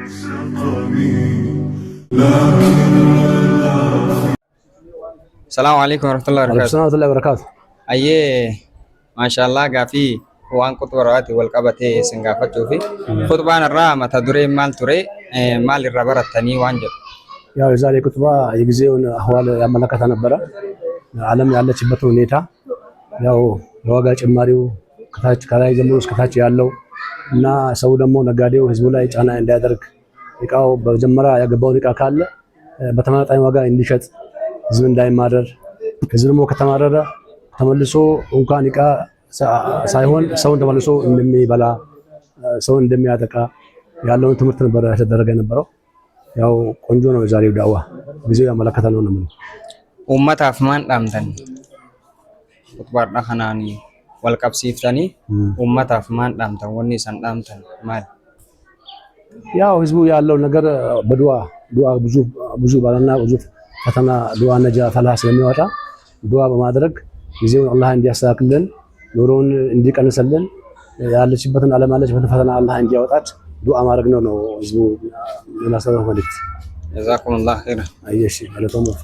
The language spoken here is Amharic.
السلام عليكم ورحمة الله وبركاته. السلام ورحمة الله وبركاته. أيه ما شاء الله قافي وان كتوراتي والقبتي سنغافة شوفي خطبان الرامة تدري مال تري مال الربرة التاني وانجل ያው የዛሬ ኩጥባ የጊዜውን አህዋል ያመለከተ ነበረ። ዓለም ያለችበት ሁኔታ ያው የዋጋ ጭማሪው ከታች ከላይ ጀምሮ እስከ ታች ያለው እና ሰው ደግሞ ነጋዴው ህዝቡ ላይ ጫና እንዲያደርግ እቃው በመጀመሪያ ያገባውን እቃ ካለ በተመጣጣኝ ዋጋ እንዲሸጥ ህዝብ እንዳይማረር ህዝብ ደግሞ ከተማረረ ተመልሶ እንኳን እቃ ሳይሆን ሰውን ተመልሶ እንደሚበላ ሰውን እንደሚያጠቃ ያለውን ትምህርት ነበር ያደረገ ነበረው። ያው ቆንጆ ነው የዛሬው ዳዋ ጊዜው ያመለከተ ነው ነው ኡመት አፍማን ዳምተን ቁጥባር ዳኸናኒ ወልቀብሲፍተኒ ኡመት አፍማን ዳምተን ወኒ ሰን ዳምተን ማል ያው ህዝቡ ያለው ነገር በዱዓ ብዙ ባለና ብዙ ፈተና ዱዓ ነጃ ፈላህ ስለሚወጣ ዱዓ በማድረግ ጊዜውን አላህ እንዲያስተካክልን ኑሮውን እንዲቀንስልን ያለችበትን ዓለም ያለችበትን ፈተና አላህ እንዲያወጣት ዱዓ ማድረግ ነው ህዝቡ ለናሰበው መልእክት። ጀዛኩሙላህ ኸይር። አየሽ ማለት ነው።